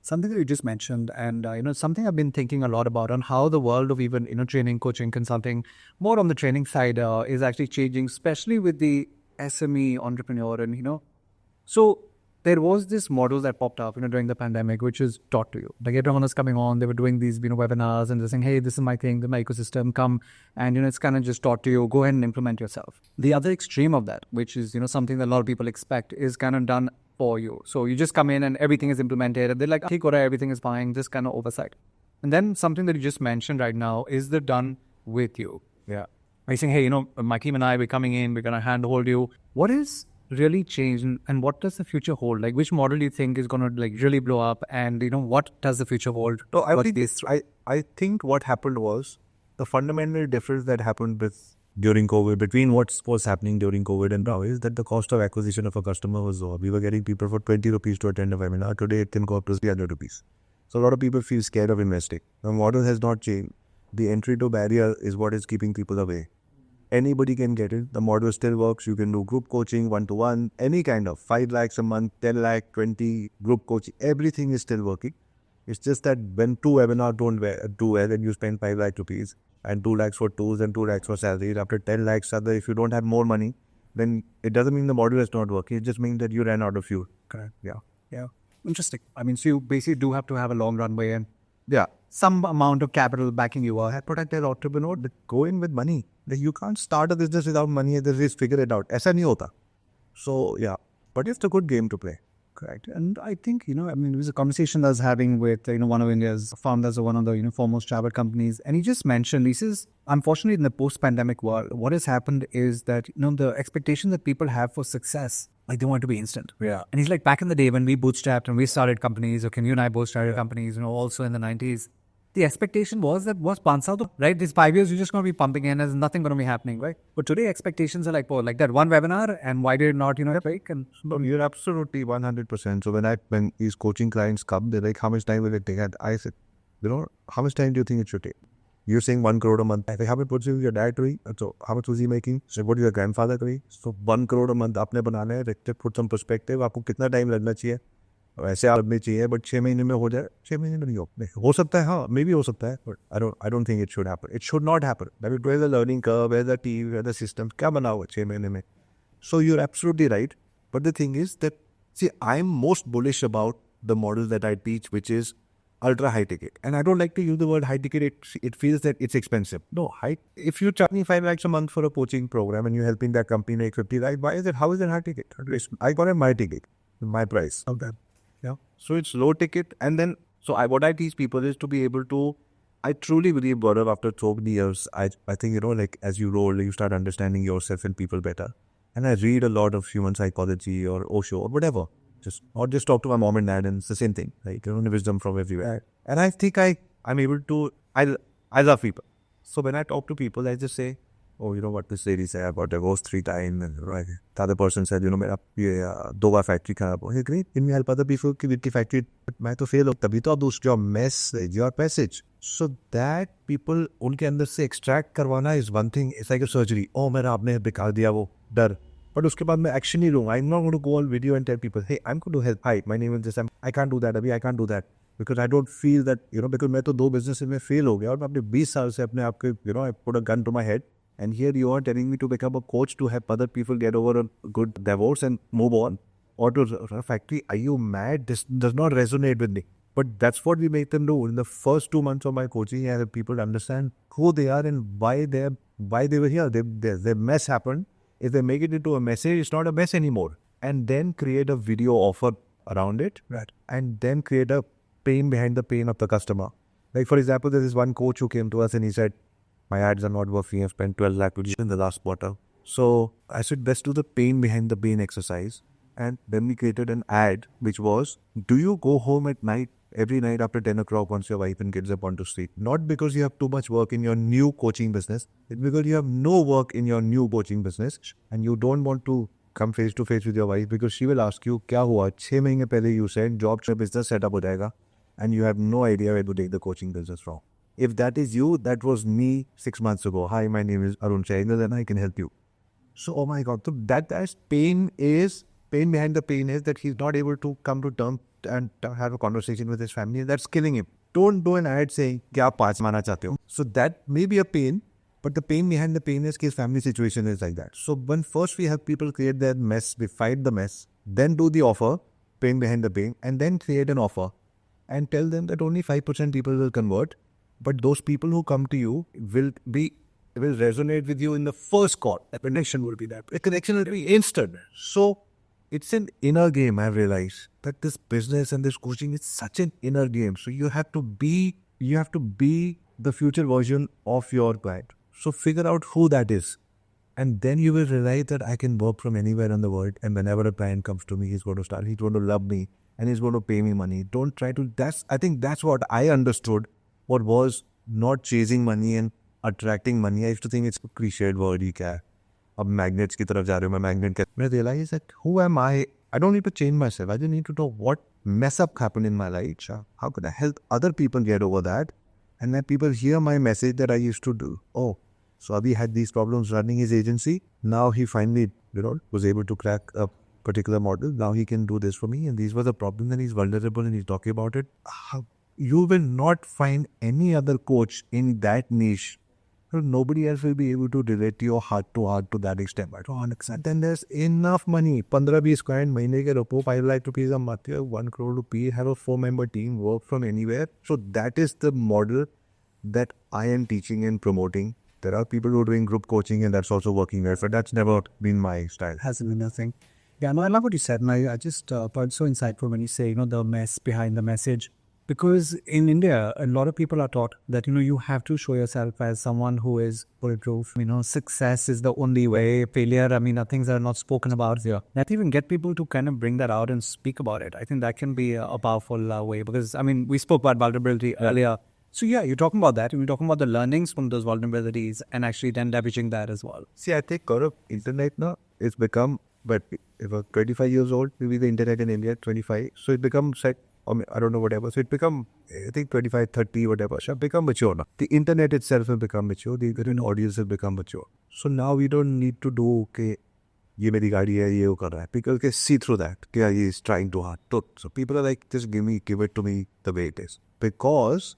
Something that you just mentioned, and something I've been thinking a lot about on how the world of even training, coaching, consulting, more on the training side is actually changing, especially with the SME entrepreneur, and so there was this model that popped up, during the pandemic, which is taught to you. Like everyone was coming on, they were doing these, webinars, and they're saying, hey, this is my thing, this is my ecosystem, come, and it's kind of just taught to you, go ahead and implement yourself. The other extreme of that, which is something that a lot of people expect, is kind of done for you. So you just come in and everything is implemented, and they're like, hey, Kora, everything is fine, just kind of oversight. And then something that you just mentioned right now is the done with you. Yeah. Are you saying, hey, my team and I, we're coming in, we're going to handhold you. What is really changed, and what does the future hold? Like, which model do you think is going to really blow up, and what does the future hold? No, I think what happened was the fundamental difference that happened during COVID, between what was happening during COVID and now, is that the cost of acquisition of a customer was lower. We were getting people for 20 rupees to attend a webinar. Today it can go up to 300 rupees. So a lot of people feel scared of investing. The model has not changed. The entry to barrier is what is keeping people away. Anybody can get it. The model still works. You can do group coaching, one-to-one, any kind of 5 lakhs a month, 10 lakh, 20 group coaching. Everything is still working. It's just that when 2 webinars don't do well and you spend 5 lakh rupees and 2 lakhs for tools and 2 lakhs for salaries, after 10 lakhs, if you don't have more money, then it doesn't mean the model is not working. It just means that you ran out of fuel. Correct. Yeah. Interesting. I mean, so you basically do have to have a long runway and yeah, some amount of capital backing you are. Protect their entrepreneur, go in with money. Like, you can't start a business without money. Just figure it out. Aisa nahi hota. So yeah, but it's a good game to play. Correct. And I think, it was a conversation I was having with, one of India's founders of one of the, foremost travel companies. And he just mentioned, he says, unfortunately, in the post-pandemic world, what has happened is that, the expectation that people have for success, like they want it to be instant. Yeah. And he's like, back in the day when we bootstrapped and we started companies, you and I both started companies, also in the 90s, the expectation was that was 500, right? These 5 years, you're just going to be pumping in, there's nothing going to be happening, right? But today, expectations are like, like that one webinar, and why did it not, break? And no, you're absolutely 100%. So when these coaching clients come, they're like, how much time will it take? And I said, how much time do you think it should take? You're saying 1 crore a month. I say, how much was your dad doing? So how much was he making? So what is your grandfather doing? So 1 crore a month, आपने बनाना है, put some perspective, आपको कितना time लगना चाहिए? वैसे आप लगने चाहिए, but 6 महीने में हो जाए, 6 महीने में नहीं हो सकता है, हाँ, maybe हो सकता है, but I don't think it should happen. It should not happen. I mean, where's the learning curve, where's the team, where's the system, क्या बना हुआ 6 महीने में? So you're absolutely right. But the thing is that, see, I'm most bullish about the model that I teach, which is ultra high ticket. And I don't like to use the word high ticket. It feels that it's expensive. No, if you're charging 5 lakhs a month for a coaching program and you're helping that company make 50 lakhs, how is it high ticket? I got it my ticket, my price. Okay. Yeah. So it's low ticket. And then, what I teach people is to be able to, I truly believe, Gaurav, after so many years, I think, like as you roll, you start understanding yourself and people better. And I read a lot of human psychology or Osho or whatever. Just talk to my mom and dad, and it's the same thing. Like, wisdom from everywhere. Right. And I think I'm able to, I love people. So when I talk to people, I just say, oh, you know what this lady said, I got divorced 3 times. And right, the other person said, मेरा 2 बार factory खराब हो. Great, can we help other people with the factory? मैं तो fail हो, तभी तो आप दूसरी your message, your passage. So that people, उनके अंदर से extract करवाना is one thing. It's like a surgery. Oh, मेरा आपने बिका दिया वो डर. But उसके बाद मैं action नहीं लूँगा. I'm not going to go on video and tell people, hey, I'm going to help. Hi, my name is this. I can't do that. अभी I can't do that. Because I don't feel that, because मैं तो 2 businesses में fail हो गया और मैं अपने 20 साल से अपने आप के, I put a gun to my head. And here you are telling me to become a coach to help other people get over a good divorce and move on. Or to a factory. Are you mad? This does not resonate with me. But that's what we make them do. In the first 2 months of my coaching, I have people understand who they are and why they were here. Their mess happened. If they make it into a message, it's not a mess anymore. And then create a video offer around it. Right. And then create a pain behind the pain of the customer. Like, for example, there is one coach who came to us and he said, my ads are not working. I've spent 12 lakh in the last quarter. So I said, let's do the pain behind the pain exercise. And then we created an ad, which was, do you go home at night, every night after 10 o'clock once your wife and kids are on to sleep? Not because you have too much work in your new coaching business. It's because you have no work in your new coaching business and you don't want to come face to face with your wife because she will ask you, क्या हुआ? 6 महीने पहले you said job business setup हो जाएगा and you have no idea where to take the coaching business from. If that is you, that was me 6 months ago. Hi, my name is Arun Chaigal and I can help you. So, oh my God, so that pain is pain behind the pain is that he's not able to come to terms and have a conversation with his family. That's killing him. Don't do an ad saying, "Kya aap 5 mana chahte ho?" So that may be a pain, but the pain behind the pain is his family situation is like that. So when first we have people create their mess, we fight the mess, then do the offer, pain behind the pain, and then create an offer and tell them that only 5% people will convert, but those people who come to you will resonate with you in the first call. The connection will be there. The connection will be instant. So it's an inner game. I've realized that this business and this coaching is such an inner game. So you have to be the future version of your client. So figure out who that is. And then you will realize that I can work from anywhere in the world. And whenever a client comes to me, he's going to love me and he's going to pay me money. Don't try to, I think that's what I understood. What was not chasing money and attracting money. I used to think it's a cliched word. Hi kya hai? Ab magnets ki taraf ja rahe ho, main magnet. I realized that who am I? I don't need to change myself. I just need to know what mess up happened in my life. How can I help other people get over that? And then people hear my message that I used to do. Oh, so Abhi had these problems running his agency. Now he finally, was able to crack a particular model. Now he can do this for me. And these were the problems and he's vulnerable and he's talking about it. You will not find any other coach in that niche. Nobody else will be able to relate to your heart to that extent. But then there's enough money. 15-20 client, mahine ke rupo, 5 lakh rupees a month, 1 crore rupees, have a 4-member team, work from anywhere. So that is the model that I am teaching and promoting. There are people who are doing group coaching and that's also working well. But that's never been my style. Hasn't been nothing. Yeah, no, I love what you said. And I just found so insightful when you say, the mess behind the message. Because in India, a lot of people are taught that, you have to show yourself as someone who is bulletproof. Success is the only way. Failure, things are not spoken about here. Not even get people to kind of bring that out and speak about it. I think that can be a powerful way because, we spoke about vulnerability earlier. So yeah, you're talking about that. You're talking about the learnings from those vulnerabilities and actually then leveraging that as well. See, I think internet now, it's become, but if you're 25 years old, maybe the internet in India, 25. So it becomes like, I don't know, whatever. So it become, I think 25, 30, whatever. So become mature now. The internet itself will become mature. The audience will become mature. So now we don't need to do, okay, ye meri gaadi hai, ye wo kar raha hai. People can see through that. Okay, he is trying too hard. So people are like, just give it to me the way it is. Because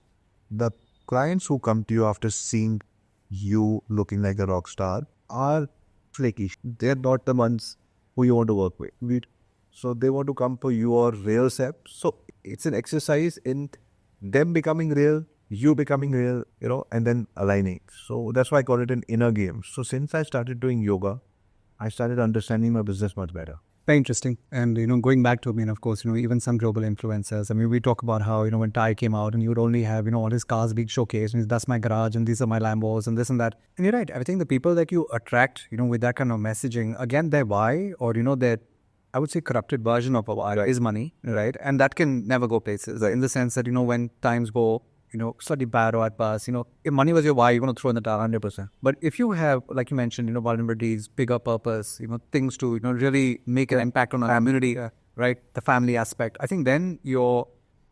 the clients who come to you after seeing you looking like a rock star are flaky. They're not the ones who you want to work with. So they want to come for your real self. So it's an exercise in them becoming real, you becoming real, and then aligning. So that's why I call it an inner game. So since I started doing yoga, I started understanding my business much better. Very interesting. And, going back to, of course, even some global influencers. We talk about how, when Ty came out and you would only have, all his cars being showcased. And that's my garage and these are my Lambos and this and that. And you're right. I think the people that you attract, with that kind of messaging, again, their why or, their, I would say, corrupted version of a why is money, right? And that can never go places in the sense that, when times go, slightly bad or at bust, if money was your why, you're going to throw in the towel 100%. But if you have, like you mentioned, vulnerabilities, bigger purpose, things to, really make an impact on a community, right? The family aspect, I think then your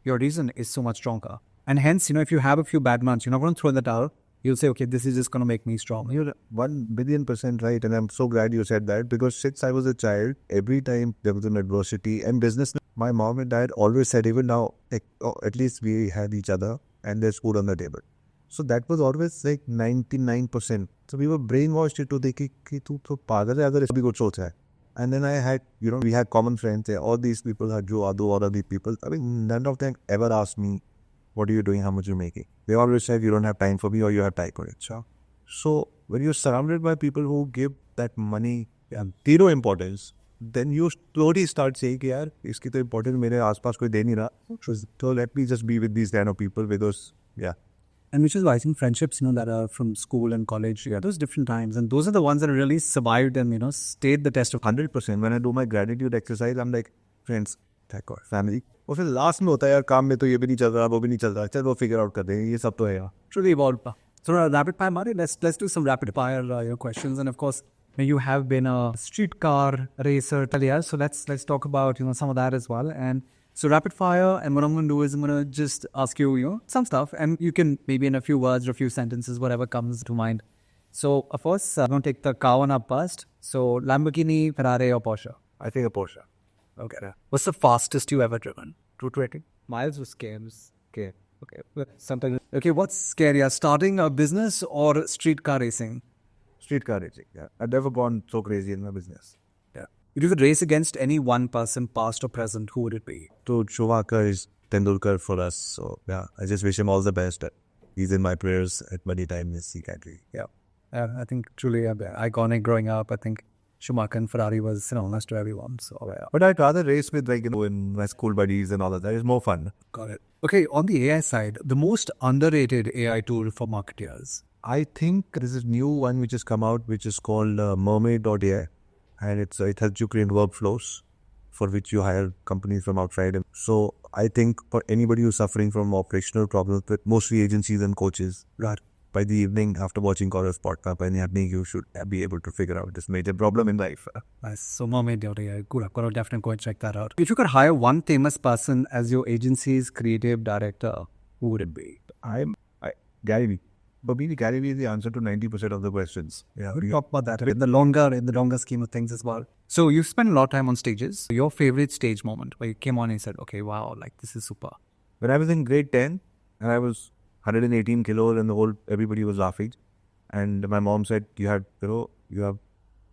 reason is so much stronger. And hence, if you have a few bad months, you're not going to throw in the towel. You'll say, okay, this is just going to make me strong. You're 1,000,000,000% right. And I'm so glad you said that because since I was a child, every time there was an adversity and business, my mom and dad always said, even now, like, at least we had each other and there's food on the table. So that was always like 99%. So we were brainwashed into thinking, tu to pagal hai, agar is bhi kuch socha hai. And then I had, we had common friends. All these people had all of these people. None of them ever asked me, what are you doing? How much are you making? They always said, you don't have time for me or you have time for it. So when you're surrounded by people who give that money zero importance, then you slowly start saying, yaar, iski to importance mere aaspaas koi de nahi raha. So let me just be with these kind of people because, yeah. And which is why I think friendships, that are from school and college, those different times. And those are the ones that really survived and, stayed the test of 100%. When I do my gratitude exercise, I'm like, friends, thank God, family. और फिर last में होता है यार काम में तो ये भी नहीं चल रहा वो भी नहीं चल रहा चल वो फिगर आउट कर देंगे ये सब तो है यार truly evolved. So rapid fire, Mari, let's do some rapid fire questions. And of course, you have been a streetcar racer, so let's talk about some of that as well. And so rapid fire, and what I'm going to do is I'm going to just ask you some stuff, and you can maybe in a few words or a few sentences, whatever comes to mind. So of course, I'm going to take the car one up first. So Lamborghini, Ferrari, or Porsche? I think a Porsche. Okay. What's the fastest you ever driven? 220 miles was scary. Okay. Okay. But sometimes. Okay. What's scarier, starting a business or streetcar racing? Streetcar racing. Yeah, I've never gone so crazy in my business. Yeah. If you could race against any one person, past or present, who would it be? So Schumacher is Tendulkar for us. So yeah, I just wish him all the best. He's in my prayers at many times. He can be. Yeah. I think truly iconic growing up. I think Schumacher and Ferrari was almost to everyone. So yeah. But I'd rather race with in my school buddies and all of that. It's more fun. Got it. Okay, on the AI side, the most underrated AI tool for marketers. I think there's a new one which has come out which is called Mermaid.ai, and it helps you create workflows for which you hire companies from outside. And so I think for anybody who's suffering from operational problems with mostly agencies and coaches, Right. by the evening after watching Gaurav podcast, by the evening you should be able to figure out this major problem in life. Nice. So Mermaid.ai, good. I'm going to definitely go and check that out. If you could hire one famous person as your agency's creative director, who would it be? Gary Vee. But maybe Gary Vee is the answer to 90% of the questions. Yeah, We'll talk about that in the longer scheme of things as well. So you spent a lot of time on stages. Your favorite stage moment where you came on and said, okay, wow, like this is super. When I was in grade 10 and I was 118 kilos and everybody was laughing, and my mom said, you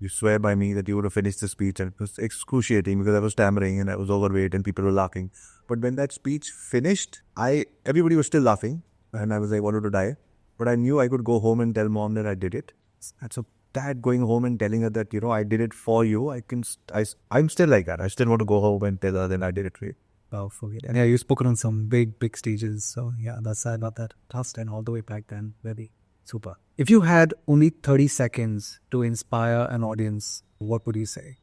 swear by me that you would have finished the speech, and it was excruciating because I was stammering and I was overweight and people were laughing. But when that speech finished, everybody was still laughing and I was like, wanted to die. But I knew I could go home and tell mom that I did it. And so that going home and telling her that, I did it for you, I'm still like that. I still want to go home and tell her that I did it for you. Wow, forget. And yeah, you've spoken on some big stages. So yeah, that's sad about that. Tough and all the way back then. Very super. If you had only 30 seconds to inspire an audience, what would you say?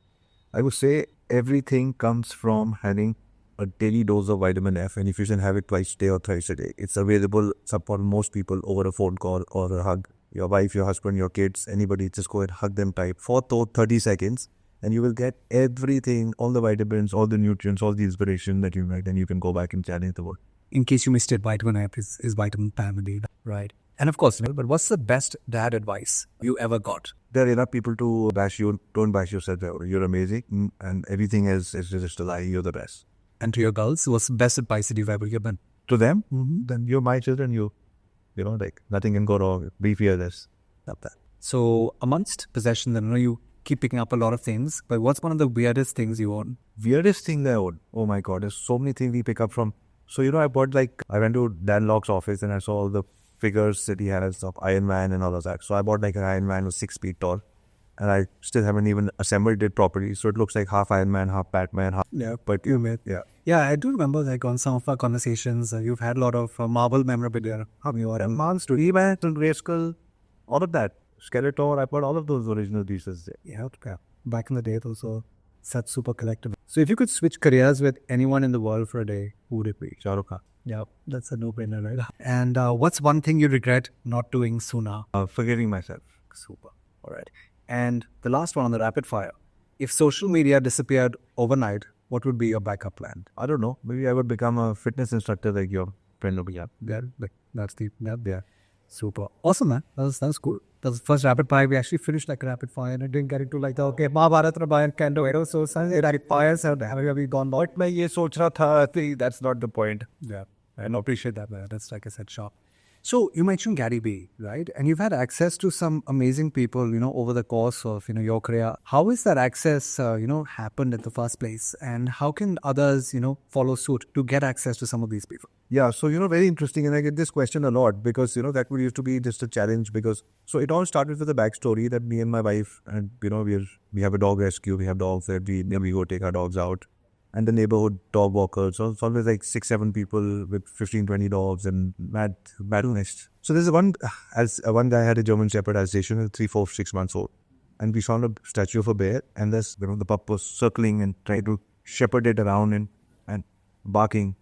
I would say everything comes from having a daily dose of vitamin F, and if you can have it twice a day or thrice a day, it's available for most people over a phone call or a hug. Your wife, your husband, your kids, anybody, just go and hug them tight for 30 seconds, and you will get everything, all the vitamins, all the nutrients, all the inspiration that you need, and you can go back and challenge the world. In case you missed it, vitamin F is vitamin family, right? And of course, but what's the best dad advice you ever got? There are enough people to bash you. Don't bash yourself. You're amazing, and everything is just a lie. You're the best. And to your girls, what's the best advice that you've ever given? To them, then you're my children. Nothing can go wrong. Be fearless. Love that. So amongst possessions, I know you keep picking up a lot of things, but what's one of the weirdest things you own? Weirdest thing I own? Oh my God, there's so many things we pick up from. So, I went to Dan Locke's office and I saw all the figures that he has of Iron Man and all of that. So I bought an Iron Man was 6 feet tall. And I still haven't even assembled it properly. So it looks like half Iron Man, half Batman, half... Yeah, but you made... Yeah, I do remember on some of our conversations, you've had a lot of Marvel memorabilia. Monster, He-Man, Grayskull, all of that. Skeletor, I bought all of those original pieces. Yeah. Back in the day, those were such super collectible. So if you could switch careers with anyone in the world for a day, who would it be? Shah Rukh Khan. Yeah, that's a no-brainer, right? And what's one thing you regret not doing sooner? Forgetting myself. Super. All right. And the last one on the rapid fire. If social media disappeared overnight, what would be your backup plan? I don't know. Maybe I would become a fitness instructor like your friend over here. Yeah. Super. Awesome, man. That's cool. That was the first rapid fire. We actually finished like a rapid fire and I didn't get into Mahabharat Ramayana kind of hero. So rapid fires have we gone out? But I soch raha tha, that's not the point. Yeah. I appreciate that, man. That's like I said, sharp. So you mentioned Gary Vee, right? And you've had access to some amazing people, over the course of, your career. How is that access, happened in the first place? And how can others, follow suit to get access to some of these people? Yeah, so, very interesting. And I get this question a lot because, that would used to be just a challenge because, so it all started with a backstory that me and my wife and, we have a dog rescue. We have dogs that we go take our dogs out. And the neighborhood dog walkers. So it's always like 6-7 people with 15-20 dogs and madness. So there's one guy had a German Shepherd Alsatian, 3, 4, 6 months old. And we found a statue of a bear and this, the pup was circling and trying to shepherd it around and barking.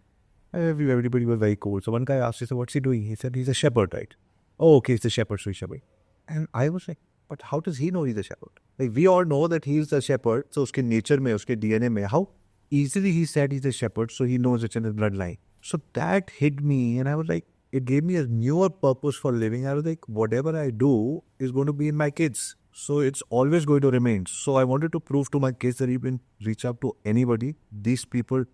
Everybody was very cool. So one guy asked, he said, what's he doing? He said, he's a shepherd, right? Oh, okay, he's a shepherd, so he's shepherd. And I was like, but how does he know he's a shepherd? Like we all know that he's a shepherd. So uske nature mein, uske DNA mein, how easily he said he's a shepherd, so he knows it's in his bloodline. So that hit me and I was like, it gave me a newer purpose for living. I was like, whatever I do is going to be in my kids. So it's always going to remain. So I wanted to prove to my kids that you can reach out to anybody. These people,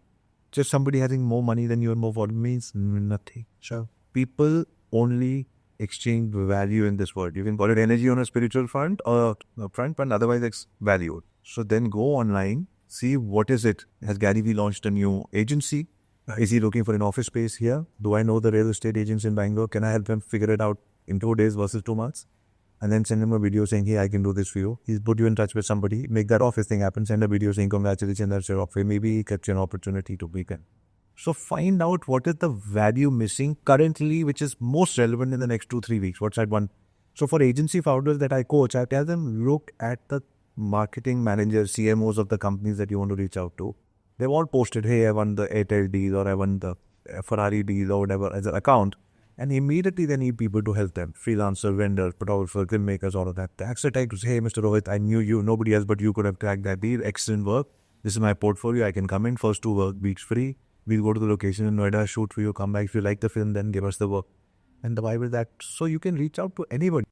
just somebody having more money than you and more volume means nothing. Sure. People only exchange value in this world. You can call it energy on a spiritual front or a front, but otherwise it's value. So then go online, see what is it. Has Gary Vee launched a new agency? Is he looking for an office space here? Do I know the real estate agents in Bangalore? Can I help him figure it out in 2 days versus 2 months? And then send him a video saying, hey, I can do this for you. He's put you in touch with somebody, make that office thing happen, send a video saying, congratulations, that's your offer. Maybe he gets you an opportunity to begin. So find out what is the value missing currently, which is most relevant in the next 2-3 weeks. What's that one? So for agency founders that I coach, I tell them, look at the marketing managers, CMOs of the companies that you want to reach out to. They've all posted, hey, I won the Airtel deal or I won the Ferrari deal or whatever as an account. And immediately they need people to help them. Freelancer, vendors, photographer, filmmakers, all of that. That's the time to say, hey, Mr. Rohit, I knew you. Nobody else but you could have cracked that deal. Excellent work. This is my portfolio. I can come in. First 2 work weeks free. We'll go to the location in Noida, shoot for you, come back. If you like the film, then give us the work. And the Bible that, so you can reach out to anybody.